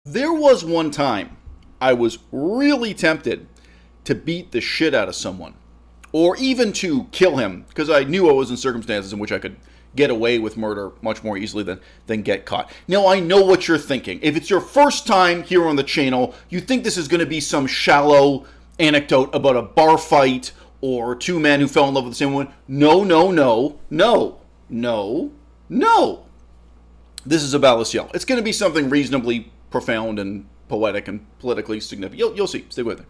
There was one time I was really tempted to beat the shit out of someone, or even to kill him, because I knew I was in circumstances in which I could get away with murder much more easily than get caught. Now, I know what you're thinking. If it's your first time here on the channel, you think this is going to be some shallow anecdote about a bar fight or two men who fell in love with the same woman. No, no, no, no, no, no. This is à-bas-le-ciel. It's going to be something reasonably profound and poetic and politically significant. You'll see. Stay with me.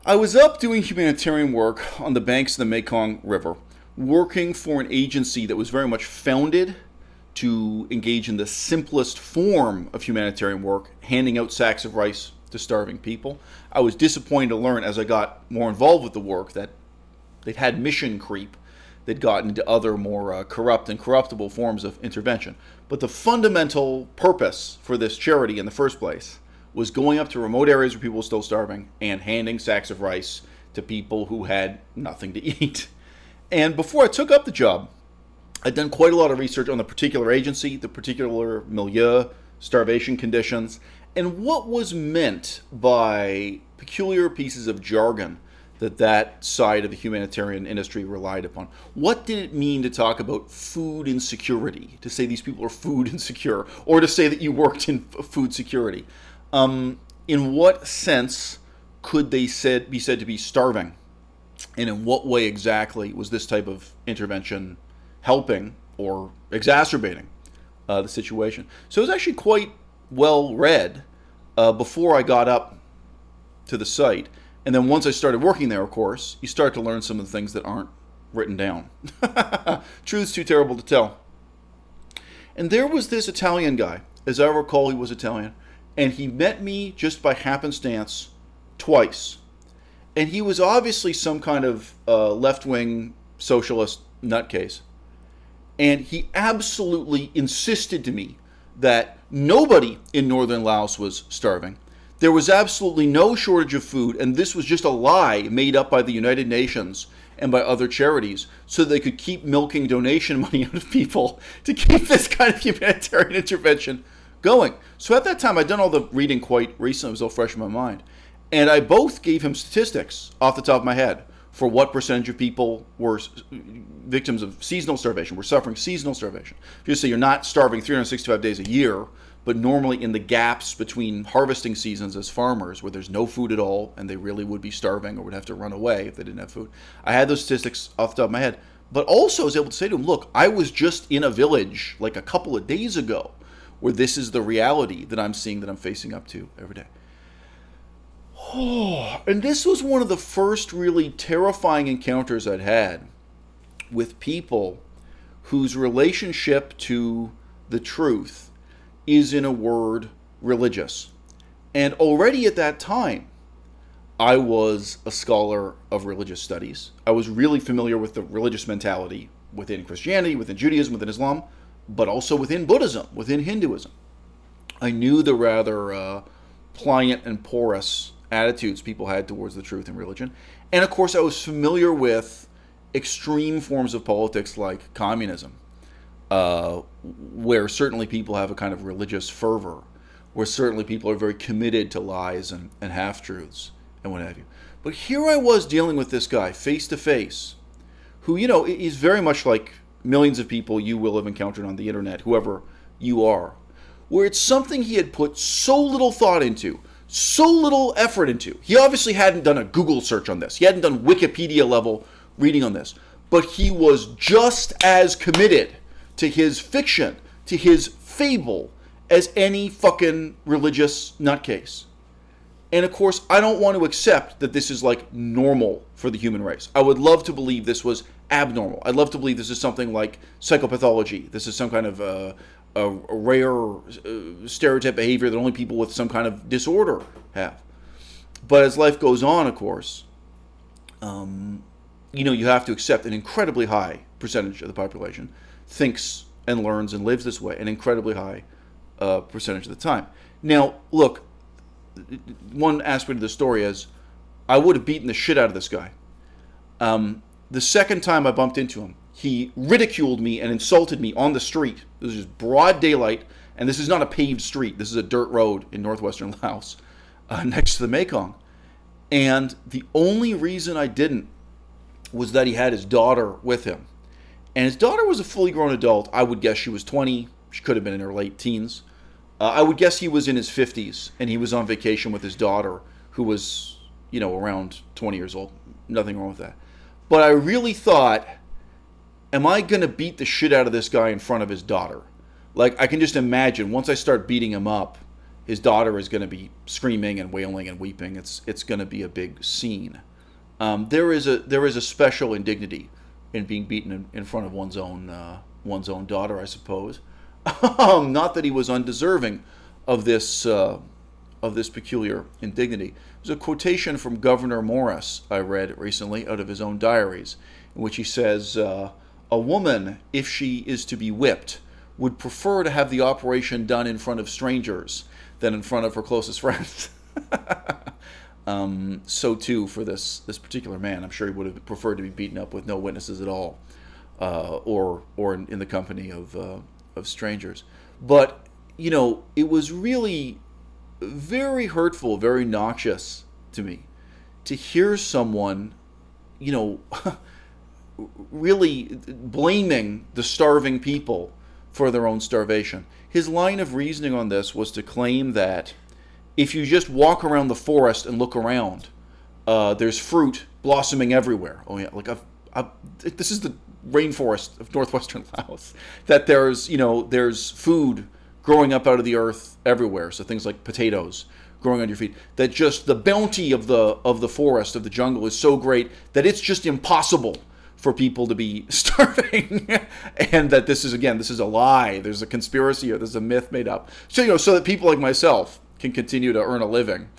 I was up doing humanitarian work on the banks of the Mekong River, working for an agency that was very much founded to engage in the simplest form of humanitarian work, handing out sacks of rice to starving people. I was disappointed to learn as I got more involved with the work that they'd had mission creep. They'd gotten into other more corrupt and corruptible forms of intervention. But the fundamental purpose for this charity in the first place was going up to remote areas where people were still starving and handing sacks of rice to people who had nothing to eat. And before I took up the job, I'd done quite a lot of research on the particular agency, the particular milieu, starvation conditions, and what was meant by peculiar pieces of jargon that side of the humanitarian industry relied upon. What did it mean to talk about food insecurity, to say these people are food insecure, or to say that you worked in food security? In what sense could they be said to be starving? And in what way exactly was this type of intervention helping or exacerbating the situation? So it was actually quite well read before I got up to the site. And then once I started working there, of course, you start to learn some of the things that aren't written down. Truth's too terrible to tell. And there was this Italian guy. As I recall, he was Italian. And he met me just by happenstance twice. And he was obviously some kind of left-wing socialist nutcase. And he absolutely insisted to me that nobody in northern Laos was starving. There was absolutely no shortage of food, and this was just a lie made up by the United Nations and by other charities so they could keep milking donation money out of people to keep this kind of humanitarian intervention going. So at that time, I'd done all the reading quite recently. It was all fresh in my mind. And I both gave him statistics off the top of my head for what percentage of people were victims of seasonal starvation, were suffering seasonal starvation. If you say you're not starving 365 days a year, but normally in the gaps between harvesting seasons as farmers where there's no food at all and they really would be starving or would have to run away if they didn't have food. I had those statistics off the top of my head. But also I was able to say to him, look, I was just in a village like a couple of days ago where this is the reality that I'm seeing, that I'm facing up to every day. Oh, and this was one of the first really terrifying encounters I'd had with people whose relationship to the truth is, in a word, religious. And already at that time, I was a scholar of religious studies. I was really familiar with the religious mentality within Christianity, within Judaism, within Islam, but also within Buddhism, within Hinduism. I knew the rather pliant and porous attitudes people had towards the truth and religion. And of course, I was familiar with extreme forms of politics like communism, where certainly people have a kind of religious fervor, where certainly people are very committed to lies and half-truths and what have you. But here I was dealing with this guy face to face, who, you know, is very much like millions of people you will have encountered on the internet, whoever you are, where it's something he had put so little thought into, so little effort into. He obviously hadn't done a Google search on this. He hadn't done Wikipedia level reading on this. But he was just as committed to his fiction, to his fable, as any fucking religious nutcase. And of course, I don't want to accept that this is like normal for the human race. I would love to believe this was abnormal. I'd love to believe this is something like psychopathology. This is some kind of a rare stereotype behavior that only people with some kind of disorder have. But as life goes on, of course, you have to accept an incredibly high percentage of the population thinks and learns and lives this way, an incredibly high percentage of the time. Now, look, one aspect of the story is I would have beaten the shit out of this guy. The second time I bumped into him, he ridiculed me and insulted me on the street. This was just broad daylight, And this is not a paved street. This is a dirt road in northwestern Laos, next to the Mekong. And the only reason I didn't was that he had his daughter with him. And his daughter was a fully grown adult. I would guess she was 20. She could have been in her late teens. I would guess he was in his 50s, and he was on vacation with his daughter, who was, around 20 years old. Nothing wrong with that. But I really thought, am I going to beat the shit out of this guy in front of his daughter? Like, I can just imagine, once I start beating him up, his daughter is going to be screaming and wailing and weeping. It's going to be a big scene. There is a special indignity in being beaten in front of one's own daughter, I suppose. Not that he was undeserving of this peculiar indignity. There's a quotation from Governor Morris I read recently out of his own diaries, in which he says, "A woman, if she is to be whipped, would prefer to have the operation done in front of strangers than in front of her closest friends." So too for this particular man. I'm sure he would have preferred to be beaten up with no witnesses at all, or in the company of strangers. But it was really very hurtful, very noxious to me to hear someone, really blaming the starving people for their own starvation. His line of reasoning on this was to claim that if you just walk around the forest and look around, there's fruit blossoming everywhere. Oh yeah, this is the rainforest of northwestern Laos. That there's food growing up out of the earth everywhere. So things like potatoes growing on your feet. That just the bounty of the forest, of the jungle, is so great that it's just impossible for people to be starving. And that this is a lie. There's a conspiracy, or there's a myth made up. So so that people like myself can continue to earn a living,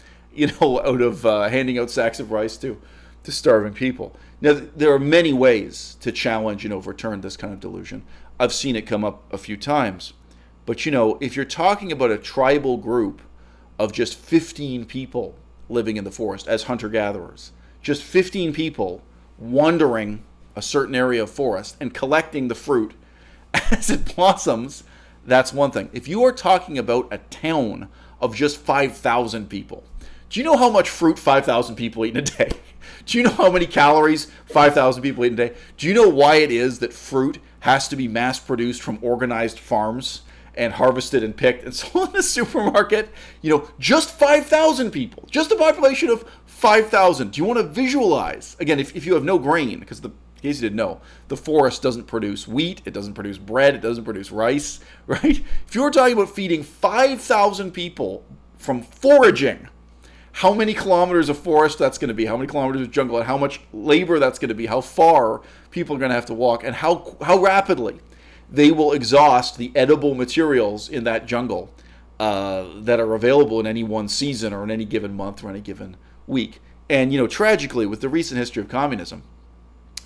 out of handing out sacks of rice to starving people. Now, there are many ways to challenge and overturn this kind of delusion. I've seen it come up a few times. But, if you're talking about a tribal group of just 15 people living in the forest as hunter-gatherers, just 15 people wandering a certain area of forest and collecting the fruit as it blossoms, that's one thing. If you are talking about a town of just 5,000 people, do you know how much fruit 5,000 people eat in a day? Do you know how many calories 5,000 people eat in a day? Do you know why it is that fruit has to be mass-produced from organized farms and harvested and picked and sold in a supermarket? Just 5,000 people. Just a population of 5,000. Do you want to visualize? Again, if you have no grain, because in case you didn't know, the forest doesn't produce wheat, it doesn't produce bread, it doesn't produce rice, right? If you were talking about feeding 5,000 people from foraging, how many kilometers of forest that's going to be, how many kilometers of jungle, and how much labor that's going to be, how far people are going to have to walk, and how rapidly they will exhaust the edible materials in that jungle that are available in any one season or in any given month or any given week. And, tragically, with the recent history of communism,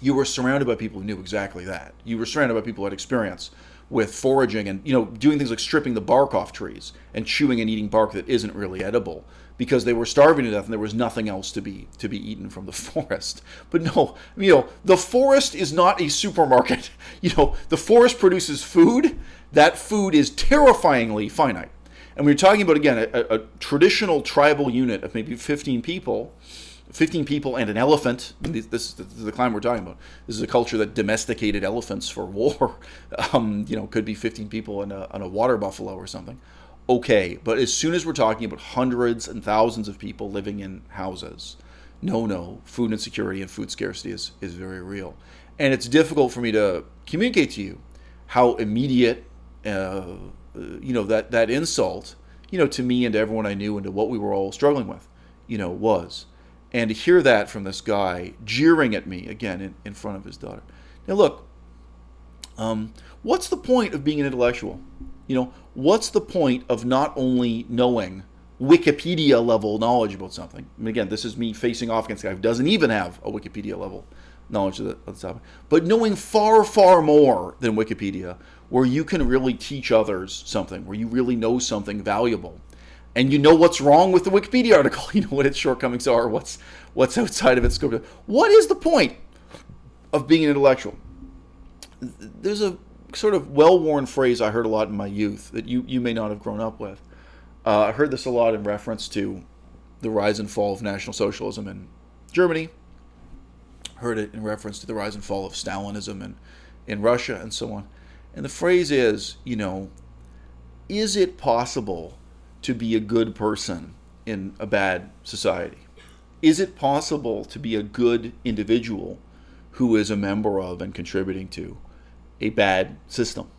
you were surrounded by people who knew exactly that. You were surrounded by people who had experience with foraging and, doing things like stripping the bark off trees and chewing and eating bark that isn't really edible, because they were starving to death and there was nothing else to be eaten from the forest. But no, the forest is not a supermarket. The forest produces food. That food is terrifyingly finite. And we're talking about, again, a traditional tribal unit of maybe 15 people and an elephant. This is the climate we're talking about. This is a culture that domesticated elephants for war. Could be 15 people on a water buffalo or something. Okay, but as soon as we're talking about hundreds and thousands of people living in houses, no, food insecurity and food scarcity is very real. And it's difficult for me to communicate to you how immediate, that insult, to me and to everyone I knew and to what we were all struggling with, was. And to hear that from this guy jeering at me, again, in front of his daughter. Now look, what's the point of being an intellectual? What's the point of not only knowing Wikipedia level knowledge about something? And again, this is me facing off against a guy who doesn't even have a Wikipedia level knowledge of the topic. But knowing far, far more than Wikipedia, where you can really teach others something, where you really know something valuable. And you know what's wrong with the Wikipedia article. You know what its shortcomings are, what's outside of its scope. What is the point of being an intellectual? There's a sort of well-worn phrase I heard a lot in my youth that you may not have grown up with. I heard this a lot in reference to the rise and fall of National Socialism in Germany. Heard it in reference to the rise and fall of Stalinism in Russia and so on. And the phrase is, is it possible to be a good person in a bad society? Is it possible to be a good individual who is a member of and contributing to a bad system?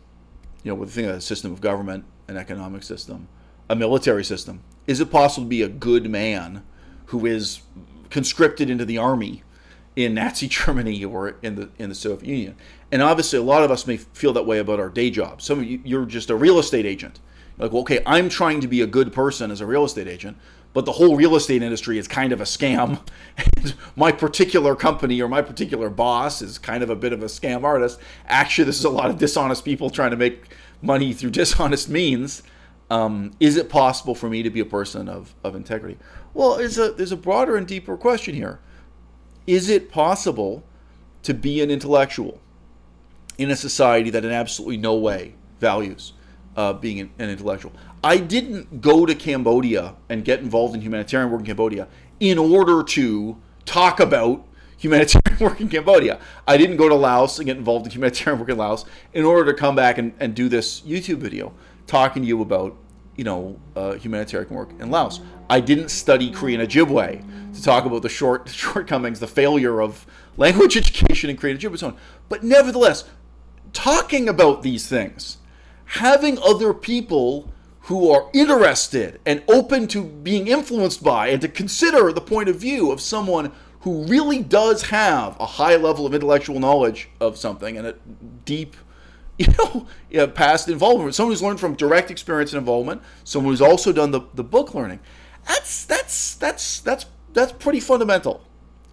With the thing of a system of government, an economic system, a military system. Is it possible to be a good man who is conscripted into the army in Nazi Germany or in the Soviet Union? And obviously a lot of us may feel that way about our day jobs. Some of you, you're just a real estate agent. Like, well, okay, I'm trying to be a good person as a real estate agent, but the whole real estate industry is kind of a scam. And my particular company or my particular boss is kind of a bit of a scam artist. Actually, this is a lot of dishonest people trying to make money through dishonest means. Is it possible for me to be a person of integrity? Well, there's a broader and deeper question here. Is it possible to be an intellectual in a society that in absolutely no way values being an intellectual? I didn't go to Cambodia and get involved in humanitarian work in Cambodia in order to talk about humanitarian work in Cambodia. I didn't go to Laos and get involved in humanitarian work in Laos in order to come back and do this YouTube video talking to you about, humanitarian work in Laos. I didn't study Korean Ojibwe to talk about the shortcomings, the failure of language education in Korean Ojibwe and so on. But nevertheless, talking about these things, having other people who are interested and open to being influenced by and to consider the point of view of someone who really does have a high level of intellectual knowledge of something and a deep past involvement, someone who's learned from direct experience and involvement, someone who's also done the book learning. That's pretty fundamental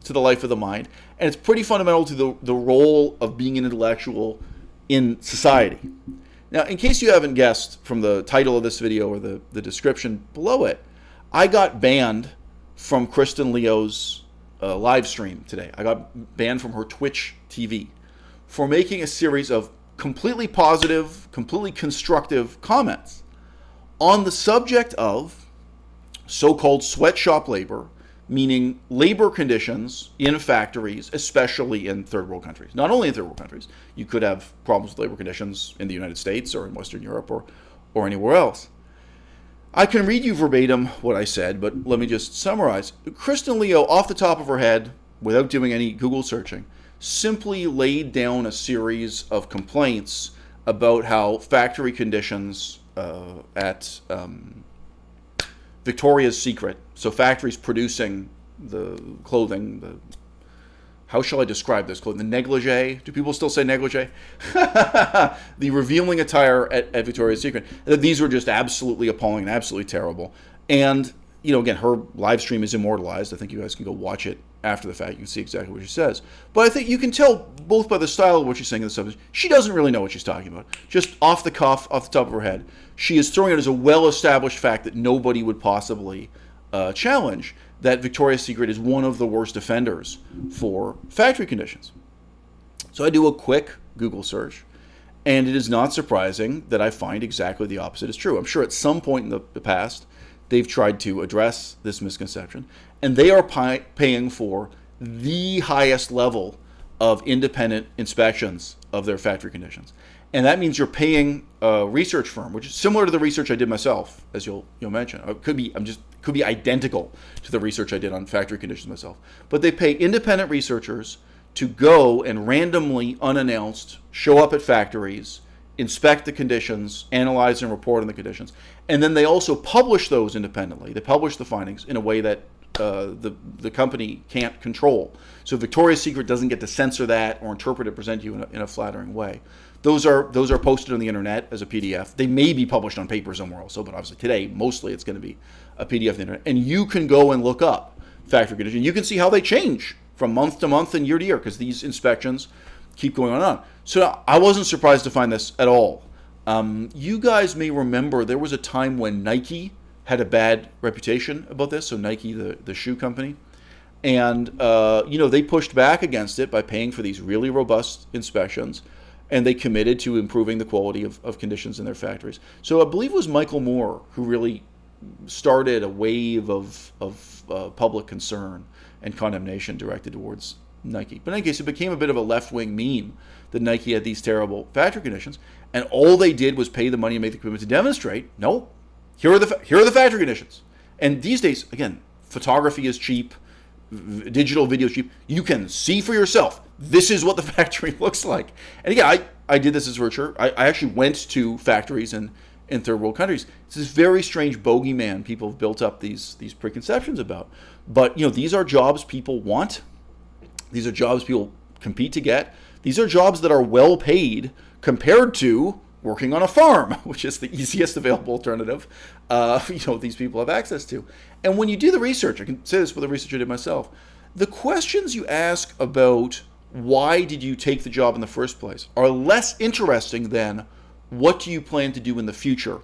to the life of the mind, and it's pretty fundamental to the role of being an intellectual in society. Now, in case you haven't guessed from the title of this video or the description below it, I got banned from Kristen Leo's live stream today. I got banned from her Twitch TV for making a series of completely positive, completely constructive comments on the subject of so-called sweatshop labor, meaning labor conditions in factories, especially in third world countries. Not only in third world countries. You could have problems with labor conditions in the United States or in Western Europe or anywhere else. I can read you verbatim what I said, but let me just summarize. Kristen Leo, off the top of her head, without doing any Google searching, simply laid down a series of complaints about how factory conditions at Victoria's Secret, so factories producing the clothing, how shall I describe this clothing? The negligee? Do people still say negligee? The revealing attire at Victoria's Secret. These were just absolutely appalling and absolutely terrible. And, again, her live stream is immortalized. I think you guys can go watch it after the fact. You can see exactly what she says. But I think you can tell both by the style of what she's saying and the subject, she doesn't really know what she's talking about. Just off the cuff, off the top of her head, she is throwing it as a well-established fact that nobody would possibly challenge, that Victoria's Secret is one of the worst offenders for factory conditions. So I do a quick Google search, and it is not surprising that I find exactly the opposite is true. I'm sure at some point in the past, they've tried to address this misconception, and they are paying for the highest level of independent inspections of their factory conditions. And that means you're paying a research firm, which is similar to the research I did myself, as you'll mention. It could be identical to the research I did on factory conditions myself. But they pay independent researchers to go and randomly, unannounced, show up at factories, inspect the conditions, analyze and report on the conditions, and then they also publish those independently. They publish the findings in a way that the company can't control. So Victoria's Secret doesn't get to censor that or interpret it, present you in a flattering way. Those are posted on the internet as a PDF. They may be published on paper somewhere also, but obviously today, mostly it's going to be a PDF on the internet. And you can go and look up factory conditions. You can see how they change from month to month and year to year, because these inspections keep going on and on. So I wasn't surprised to find this at all. You guys may remember there was a time when Nike had a bad reputation about this. So Nike, the shoe company. And, they pushed back against it by paying for these really robust inspections. and they committed to improving the quality of conditions in their factories. So I believe it was Michael Moore who really started a wave of public concern and condemnation directed towards Nike. But in any case, it became a bit of a left-wing meme that Nike had these terrible factory conditions, and all they did was pay the money and make the commitment to demonstrate, no, here are the factory conditions. And these days, again, photography is cheap, digital video is cheap. You can see for yourself. This is what the factory looks like. And again, I did this as researcher. I actually went to factories in third world countries. It's this very strange bogeyman people have built up these preconceptions about. But these are jobs people want. These are jobs people compete to get. These are jobs that are well paid compared to working on a farm, which is the easiest available alternative these people have access to. And when you do the research, I can say this with the research I did myself, the questions you ask about why did you take the job in the first place are less interesting than what do you plan to do in the future?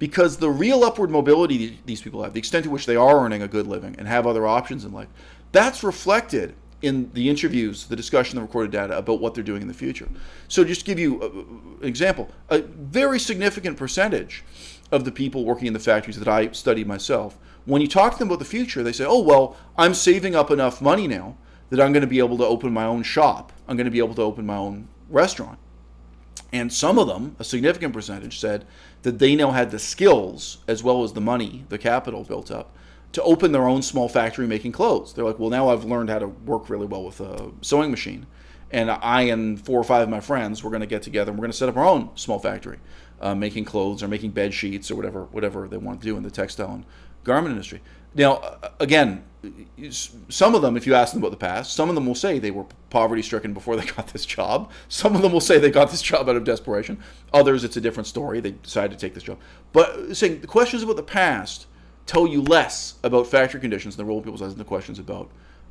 Because the real upward mobility these people have, the extent to which they are earning a good living and have other options in life, that's reflected in the interviews, the discussion, the recorded data about what they're doing in the future. So just to give you an example, a very significant percentage of the people working in the factories that I studied myself, when you talk to them about the future, they say, oh, well, I'm saving up enough money now that I'm going to be able to open my own shop. I'm going to be able to open my own restaurant. And some of them, a significant percentage, said that they now had the skills as well as the money, the capital built up, to open their own small factory making clothes. They're like, well, now I've learned how to work really well with a sewing machine. And I and 4 or 5 of my friends, we're going to get together and we're going to set up our own small factory, making clothes or making bed sheets or whatever they want to do in the textile and garment industry. Now, again, some of them, if you ask them about the past, some of them will say they were poverty-stricken before they got this job. Some of them will say they got this job out of desperation. Others, it's a different story. They decided to take this job. But saying the questions about the past tell you less about factory conditions than the role of people's lives than the questions about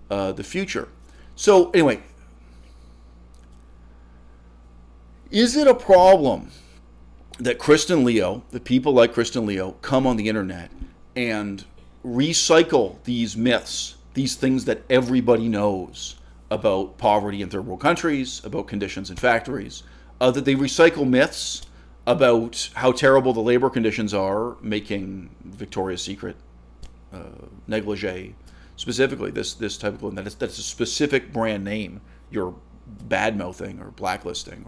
the future. So anyway, is it a problem that Kristen Leo, that people like Kristen Leo, come on the internet and recycle these myths, these things that everybody knows about poverty in third world countries, about conditions in factories, that they recycle myths about how terrible the labor conditions are making Victoria's Secret negligee, specifically this type of clothing, that's a specific brand name you're bad-mouthing or blacklisting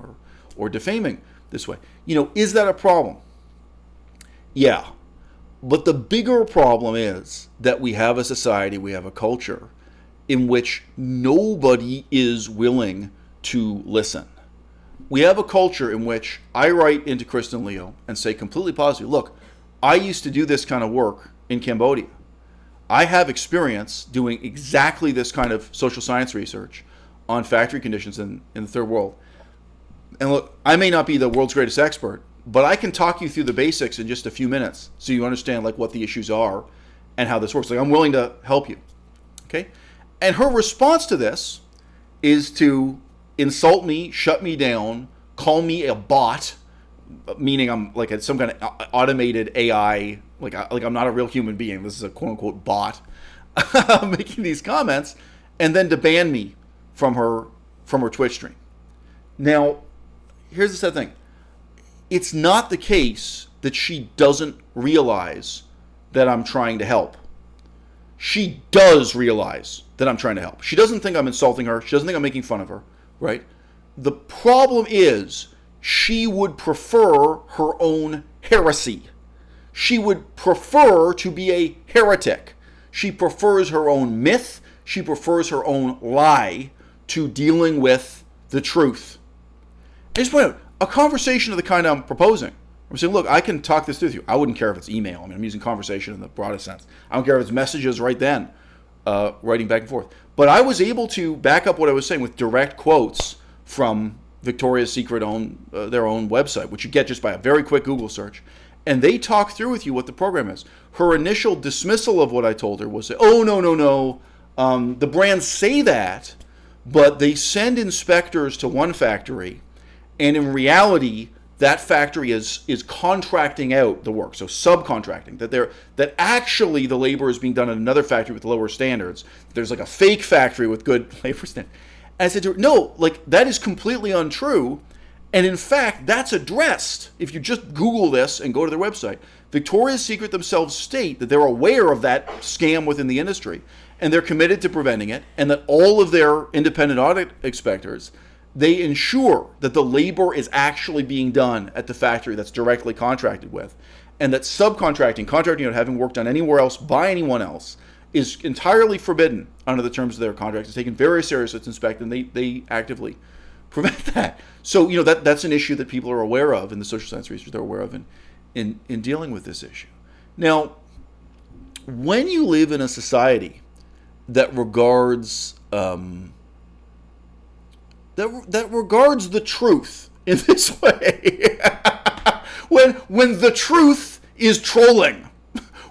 or defaming this way. Is that a problem? Yeah. But the bigger problem is that we have a society, we have a culture in which nobody is willing to listen. We have a culture in which I write into Kristen Leo and say completely positively, look, I used to do this kind of work in Cambodia. I have experience doing exactly this kind of social science research on factory conditions in the third world. And look, I may not be the world's greatest expert, but I can talk you through the basics in just a few minutes so you understand what the issues are and how this works. I'm willing to help you. Okay? And her response to this is to insult me, shut me down, call me a bot, meaning I'm like some kind of automated AI, like I'm not a real human being. This is a quote unquote bot making these comments, and then to ban me from her Twitch stream. Now, here's the sad thing. It's not the case that she doesn't realize that I'm trying to help. She does realize that I'm trying to help. She doesn't think I'm insulting her. She doesn't think I'm making fun of her, right? The problem is she would prefer her own heresy. She would prefer to be a heretic. She prefers her own myth. She prefers her own lie to dealing with the truth. I just point out, a conversation of the kind I'm proposing. I'm saying, look, I can talk this through with you. I wouldn't care if it's email. I'm using conversation in the broadest sense. I don't care if it's messages right then, writing back and forth. But I was able to back up what I was saying with direct quotes from Victoria's Secret their own website, which you get just by a very quick Google search. And they talk through with you what the program is. Her initial dismissal of what I told her was, oh, no. The brands say that, but they send inspectors to one factory, and in reality, that factory is contracting out the work, so subcontracting. That actually the labor is being done in another factory with lower standards. There's like a fake factory with good labor standards. And I said to her, no, that is completely untrue. And in fact, that's addressed. If you just Google this and go to their website, Victoria's Secret themselves state that they're aware of that scam within the industry, and they're committed to preventing it, and that all of their independent audit inspectors, they ensure that the labor is actually being done at the factory that's directly contracted with, and that contracting out having work done anywhere else by anyone else is entirely forbidden under the terms of their contract. It's taken very seriously. It's inspected, and they actively prevent that. So, that's an issue that people are aware of, and the social science researchers are aware of in dealing with this issue. Now, when you live in a society that regards that regards the truth in this way, when the truth is trolling,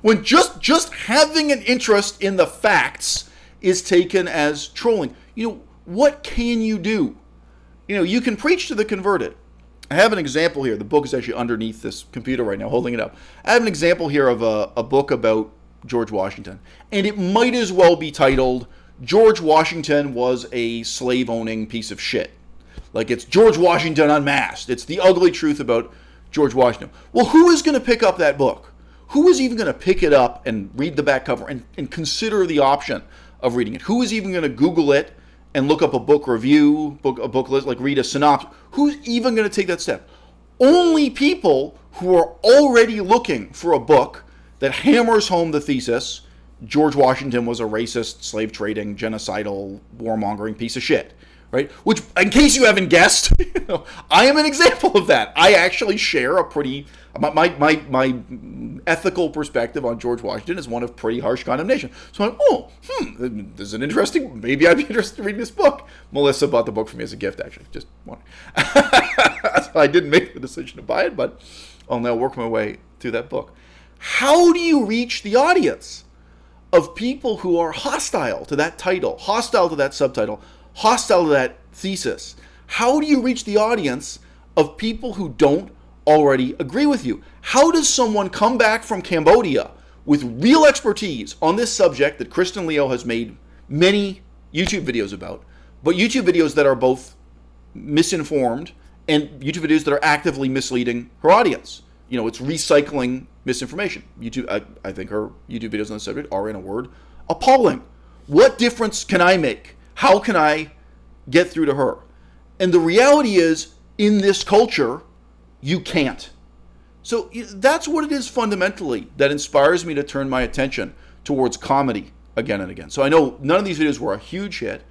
when just having an interest in the facts is taken as trolling, what can you do? You can preach to the converted. I have an example here. The book is actually underneath this computer right now, holding it up. I have an example here of a book about George Washington, and it might as well be titled George Washington was a slave-owning piece of shit. Like, it's George Washington Unmasked. It's the ugly truth about George Washington. Well, who is going to pick up that book? Who is even going to pick it up and read the back cover and consider the option of reading it? Who is even going to Google it and look up a book review, a book list, like read a synopsis? Who's even going to take that step? Only people who are already looking for a book that hammers home the thesis, George Washington was a racist, slave-trading, genocidal, warmongering piece of shit, right? Which, in case you haven't guessed, I am an example of that. I actually share a pretty, my ethical perspective on George Washington is one of pretty harsh condemnation. So I'm, this is an interesting, maybe I'd be interested in reading this book. Melissa bought the book for me as a gift, actually, just one. So I didn't make the decision to buy it, but I'll now work my way through that book. How do you reach the audience of people who are hostile to that title, hostile to that subtitle, hostile to that thesis? How do you reach the audience of people who don't already agree with you? How does someone come back from Cambodia with real expertise on this subject that Kristen Leo has made many YouTube videos about, but YouTube videos that are both misinformed and YouTube videos that are actively misleading her audience? It's recycling misinformation. I think her YouTube videos on the subject are, in a word, appalling. What difference can I make? How can I get through to her? And the reality is, in this culture, you can't. So that's what it is fundamentally that inspires me to turn my attention towards comedy again and again. So I know none of these videos were a huge hit,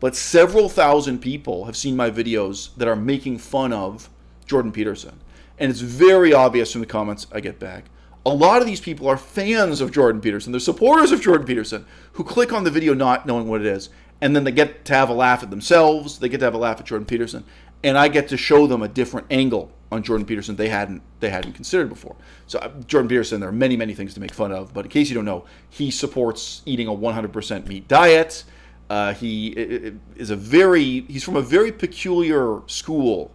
but several thousand people have seen my videos that are making fun of Jordan Peterson. And it's very obvious from the comments I get back. A lot of these people are fans of Jordan Peterson. They're supporters of Jordan Peterson who click on the video not knowing what it is. And then they get to have a laugh at themselves. They get to have a laugh at Jordan Peterson. And I get to show them a different angle on Jordan Peterson they hadn't considered before. So Jordan Peterson, there are many, many things to make fun of. But in case you don't know, he supports eating a 100% meat diet. He's from a very peculiar school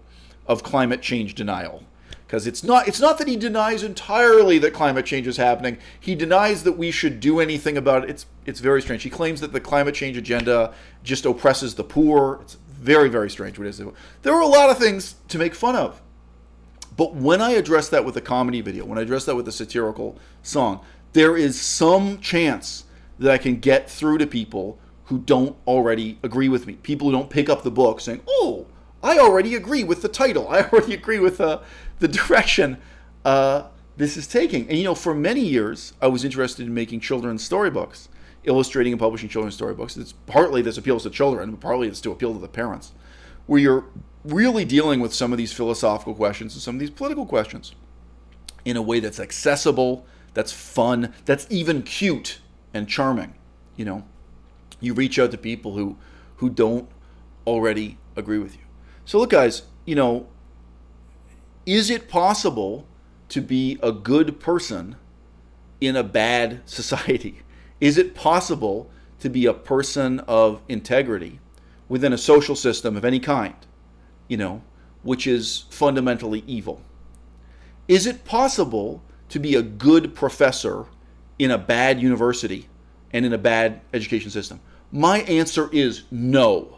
of climate change denial. Because it's not that he denies entirely that climate change is happening. He denies that we should do anything about it. It's very strange. He claims that the climate change agenda just oppresses the poor. It's very, very strange what it is. There are a lot of things to make fun of. But when I address that with a comedy video, when I address that with a satirical song, there is some chance that I can get through to people who don't already agree with me. People who don't pick up the book saying, oh, I already agree with the title. I already agree with the direction this is taking. And for many years, I was interested in making children's storybooks, illustrating and publishing children's storybooks. It's partly this appeals to children, but partly it's to appeal to the parents, where you're really dealing with some of these philosophical questions and some of these political questions in a way that's accessible, that's fun, that's even cute and charming. You reach out to people who don't already agree with you. So look, guys, is it possible to be a good person in a bad society? Is it possible to be a person of integrity within a social system of any kind, which is fundamentally evil? Is it possible to be a good professor in a bad university and in a bad education system? My answer is no.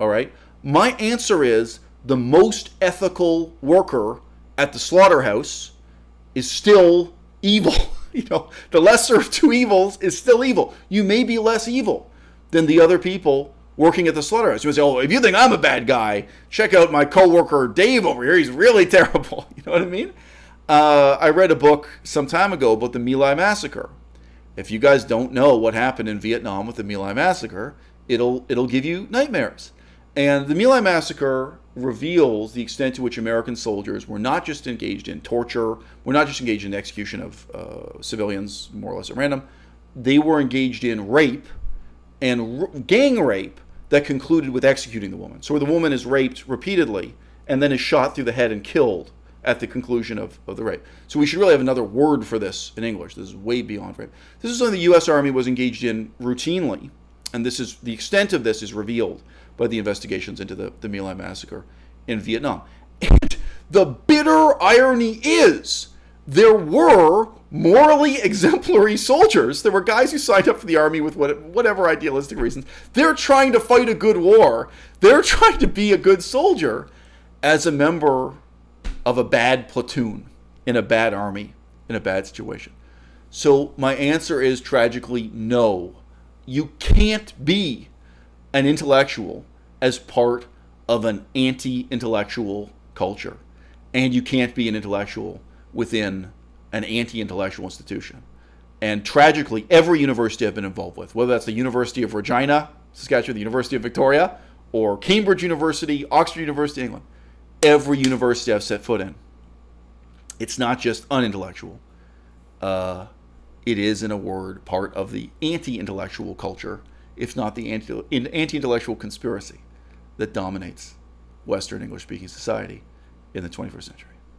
All right? My answer is the most ethical worker at the slaughterhouse is still evil. The lesser of two evils is still evil. You may be less evil than the other people working at the slaughterhouse. You say, oh, if you think I'm a bad guy, check out my coworker Dave over here. He's really terrible. You know what I mean? I read a book some time ago about the My Lai massacre. If you guys don't know what happened in Vietnam with the My Lai massacre, it'll give you nightmares. And the My Lai massacre reveals the extent to which American soldiers were not just engaged in torture, were not just engaged in the execution of civilians, more or less at random. They were engaged in rape and gang rape that concluded with executing the woman. So where the woman is raped repeatedly and then is shot through the head and killed at the conclusion of the rape. So we should really have another word for this in English. This is way beyond rape. This is something the U.S. Army was engaged in routinely, and this is the extent of this is revealed by the investigations into the My Lai massacre in Vietnam. And the bitter irony is there were morally exemplary soldiers. There were guys who signed up for the army with whatever idealistic reasons. They're trying to fight a good war. They're trying to be a good soldier as a member of a bad platoon in a bad army in a bad situation. So my answer is tragically no. You can't be an intellectual as part of an anti-intellectual culture. And you can't be an intellectual within an anti-intellectual institution. And tragically, every university I've been involved with, whether that's the University of Regina, Saskatchewan, the University of Victoria, or Cambridge University, Oxford University, England, every university I've set foot in, it's not just unintellectual. It is, in a word, part of the anti-intellectual culture, if not the anti-intellectual conspiracy that dominates Western English-speaking society in the 21st century.